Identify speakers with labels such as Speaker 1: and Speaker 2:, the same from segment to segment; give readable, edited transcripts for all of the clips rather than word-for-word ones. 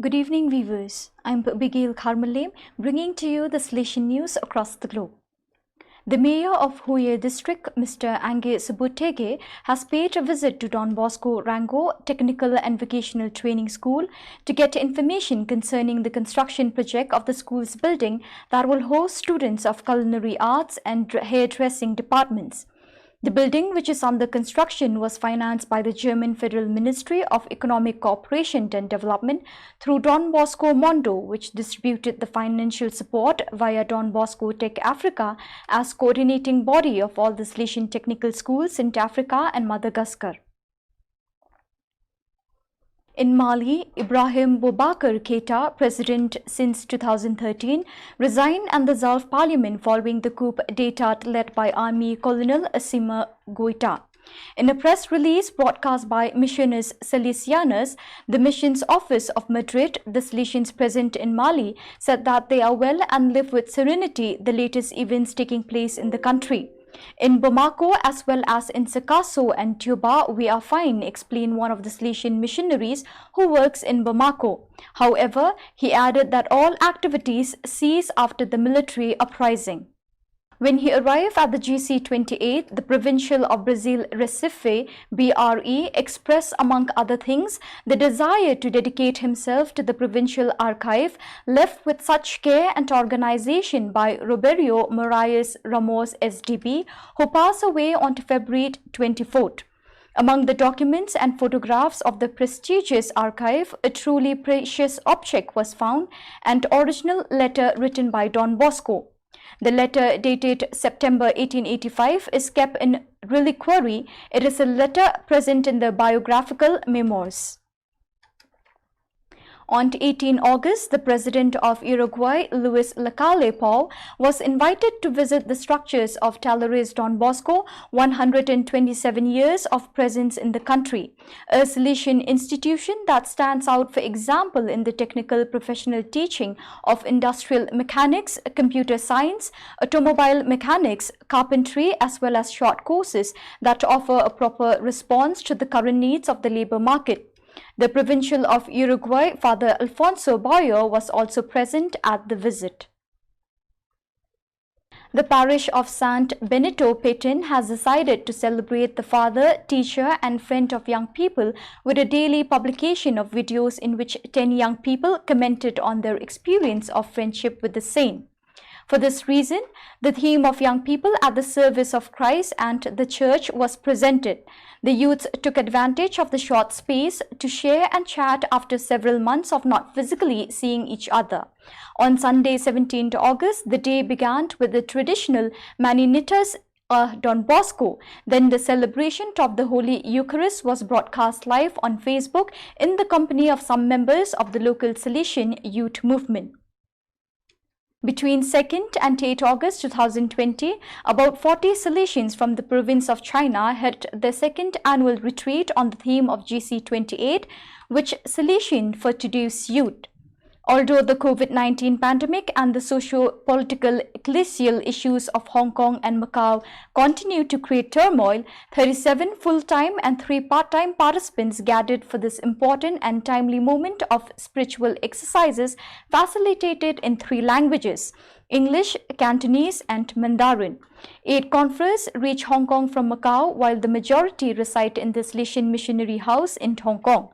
Speaker 1: Good evening, viewers. I'm Abigail Karmalem, bringing to you the Salesian news across the globe. The mayor of Hue district, Mr. Ange Subutege, has paid a visit to Don Bosco Rango Technical and Vocational Training School to get information concerning the construction project of the school's building that will host students of culinary arts and hairdressing departments. The building, which is under construction, was financed by the German Federal Ministry of Economic Cooperation and Development through Don Bosco Mondo, which distributed the financial support via Don Bosco Tech Africa as coordinating body of all the Salesian technical schools in Africa and Madagascar. In Mali, Ibrahim Boubacar Keita, president since 2013, resigned and dissolved parliament following the coup d'état led by Army Colonel Assimi Goïta. In a press release broadcast by Missiones Salesianas, the mission's office of Madrid, the Salesians present in Mali, said that they are well and live with serenity the latest events taking place in the country. In Bamako as well as in Sakasso and Tuba, we are fine, explained one of the Salesian missionaries who works in Bamako. However, he added that all activities cease after the military uprising. When he arrived at the GC28, the provincial of Brazil Recife, BRE, expressed, among other things, the desire to dedicate himself to the provincial archive left with such care and organization by Roberio Moraes Ramos SDB, who passed away on February 24th. Among the documents and photographs of the prestigious archive, a truly precious object was found, an original letter written by Don Bosco. The letter, dated September 1885, is kept in reliquary. It is a letter present in the biographical memoirs. On 18 August, the president of Uruguay, Luis Lacalle Pou, was invited to visit the structures of Talleres Don Bosco, 127 years of presence in the country, a Salesian institution that stands out, for example, in the technical professional teaching of industrial mechanics, computer science, automobile mechanics, carpentry, as well as short courses that offer a proper response to the current needs of the labor market. The provincial of Uruguay, Father Alfonso Bayo, was also present at the visit. The parish of Sant Benito Petin has decided to celebrate the father, teacher and friend of young people with a daily publication of videos in which 10 young people commented on their experience of friendship with the saint. For this reason, the theme of young people at the service of Christ and the church was presented. The youths took advantage of the short space to share and chat after several months of not physically seeing each other. On Sunday, 17th August, the day began with the traditional Maninitas Don Bosco. Then the celebration of the Holy Eucharist was broadcast live on Facebook in the company of some members of the local Salesian youth movement. Between 2nd and 8th August 2020, about 40 Salesians from the province of China held their second annual retreat on the theme of GC28, which Salesian for today's youth. Although the COVID-19 pandemic and the socio-political ecclesial issues of Hong Kong and Macau continue to create turmoil, 37 full-time and 3 part-time participants gathered for this important and timely moment of spiritual exercises facilitated in 3 languages: English, Cantonese and Mandarin. 8 conferees reach Hong Kong from Macau, while the majority reside in the Salesian Missionary House in Hong Kong.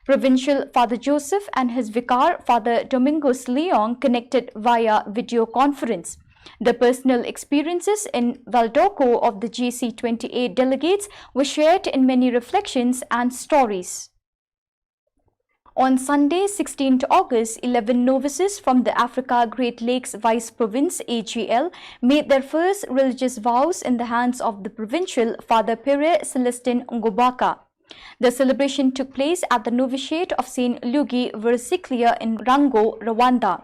Speaker 1: Provincial Father Joseph and his vicar, Father Domingos Leong, connected via video conference. The personal experiences in Valdoco of the GC28 delegates were shared in many reflections and stories. On Sunday, 16th August, 11 novices from the Africa Great Lakes Vice Province AGL made their first religious vows in the hands of the provincial Father Pierre Celestin Ngobaka. The celebration took place at the novitiate of St. Luigi Versiclia in Rango, Rwanda.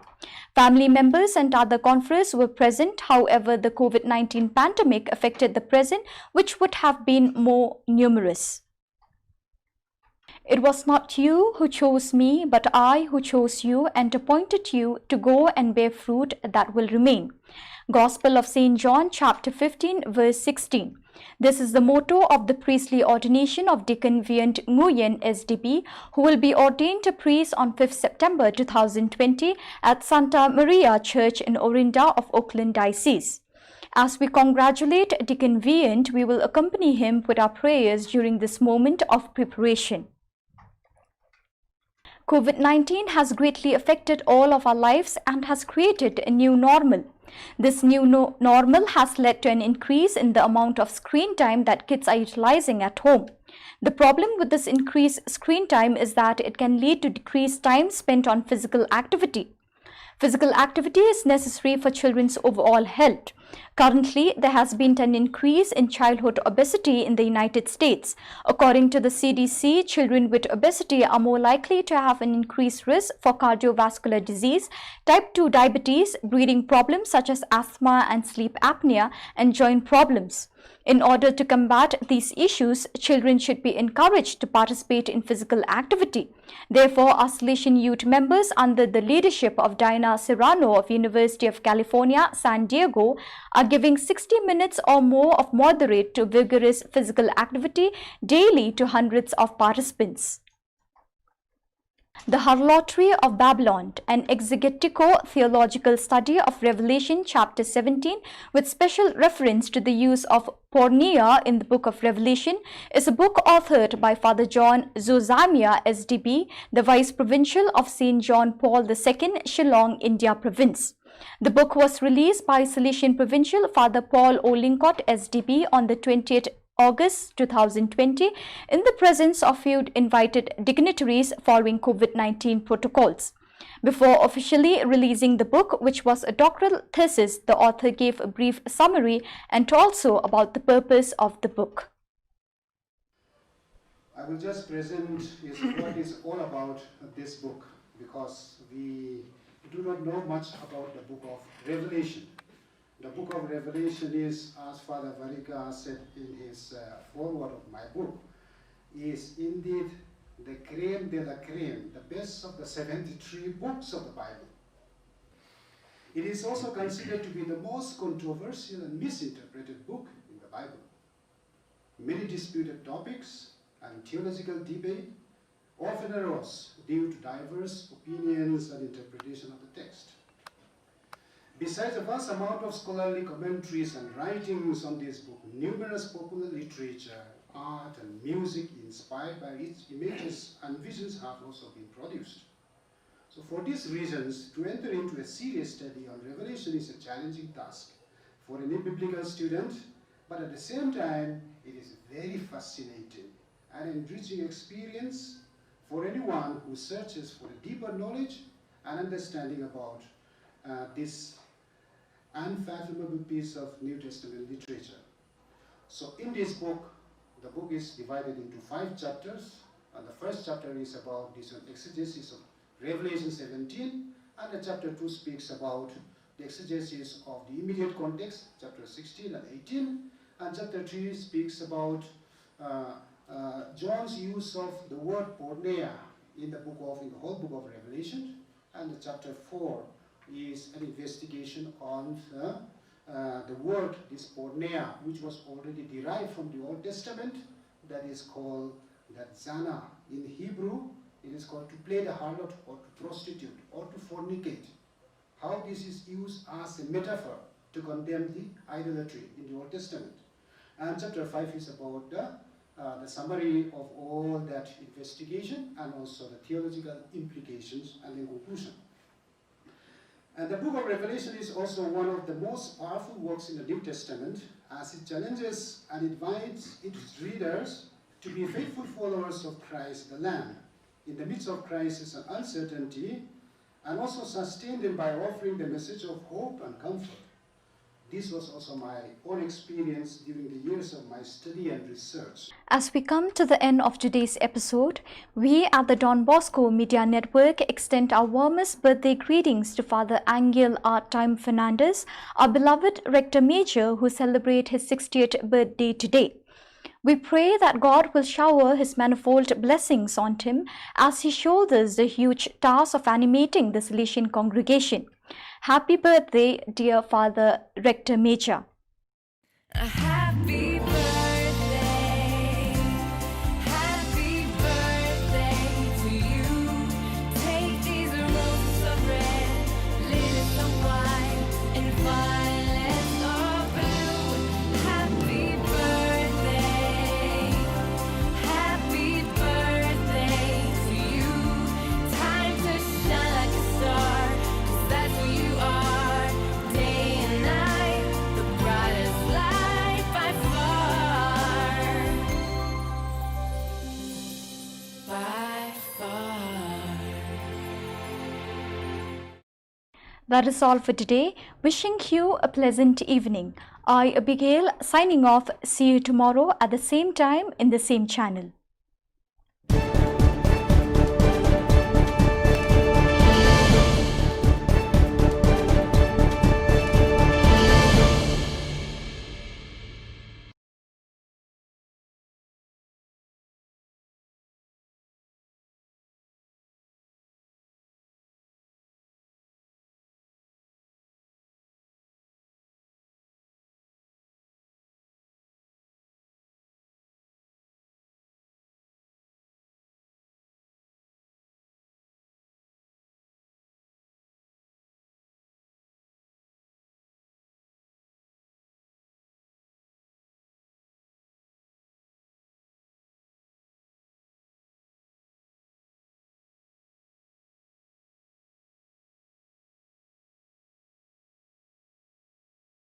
Speaker 1: Family members and other conferees were present. However, the COVID-19 pandemic affected the present, which would have been more numerous. It was not you who chose me, but I who chose you and appointed you to go and bear fruit that will remain. Gospel of St. John, chapter 15, verse 16. This is the motto of the priestly ordination of Deacon Vyant Nguyen SDB, who will be ordained a priest on 5th September 2020 at Santa Maria Church in Orinda of Oakland Diocese. As we congratulate Deacon Vyant, we will accompany him with our prayers during this moment of preparation. COVID-19 has greatly affected all of our lives and has created a new normal. This new normal has led to an increase in the amount of screen time that kids are utilizing at home. The problem with this increased screen time is that it can lead to decreased time spent on physical activity. Physical activity is necessary for children's overall health. Currently, there has been an increase in childhood obesity in the United States. According to the CDC, children with obesity are more likely to have an increased risk for cardiovascular disease, type 2 diabetes, breathing problems such as asthma and sleep apnea, and joint problems. In order to combat these issues, children should be encouraged to participate in physical activity. Therefore, our Salesian Youth members under the leadership of Diana Serrano of University of California, San Diego, are giving 60 minutes or more of moderate to vigorous physical activity daily to hundreds of participants. The Harlotry of Babylon, an exegetico-theological study of Revelation chapter 17 with special reference to the use of porneia in the book of Revelation, is a book authored by Father John Zozamia SDB, the Vice Provincial of St. John Paul II, Shillong, India Province. The book was released by Salesian Provincial Father Paul Olincott SDB on the 20th August 2020 in the presence of few invited dignitaries following COVID-19 protocols. Before officially releasing the book, which was a doctoral thesis, the author gave a brief summary and also about the purpose of the book.
Speaker 2: I will just present what is all about this book, because we do not know much about the book of Revelation. The book of Revelation is, as Father Variga said in his foreword of my book, is indeed the creme de la creme, the best of the 73 books of the Bible. It is also considered to be the most controversial and misinterpreted book in the Bible. Many disputed topics and theological debate often arose due to diverse opinions and interpretation of the text. Besides a vast amount of scholarly commentaries and writings on this book, numerous popular literature, art, and music inspired by its images and visions have also been produced. So for these reasons, to enter into a serious study on Revelation is a challenging task for any biblical student, but at the same time, it is very fascinating and enriching experience for anyone who searches for a deeper knowledge and understanding about this unfathomable piece of New Testament literature. So in this book, the book is divided into 5 chapters, and the first chapter is about this exegesis of Revelation 17, and the chapter 2 speaks about the exegesis of the immediate context, chapter 16 and 18, and chapter 3 speaks about John's use of the word porneia in the whole book of Revelation, and the chapter 4 is an investigation on the word, this porneia, which was already derived from the Old Testament, that is called that zana. In Hebrew, it is called to play the harlot or to prostitute or to fornicate. How this is used as a metaphor to condemn the idolatry in the Old Testament. And chapter 5 is about the summary of all that investigation and also the theological implications and the conclusion. And the book of Revelation is also one of the most powerful works in the New Testament, as it challenges and invites its readers to be faithful followers of Christ the Lamb in the midst of crisis and uncertainty, and also sustain them by offering the message of hope and comfort. This was also my own experience during the years of my study and research.
Speaker 1: As we come to the end of today's episode, we at the Don Bosco Media Network extend our warmest birthday greetings to Father Angel R. Time Fernandez, our beloved Rector Major, who celebrates his 60th birthday today. We pray that God will shower his manifold blessings on him as he shoulders the huge task of animating the Salesian congregation. Happy birthday, dear Father Rector Major.
Speaker 3: A happy birthday.
Speaker 1: That is all for today. Wishing you a pleasant evening. I, Abigail, signing off. See you tomorrow at the same time in the same channel.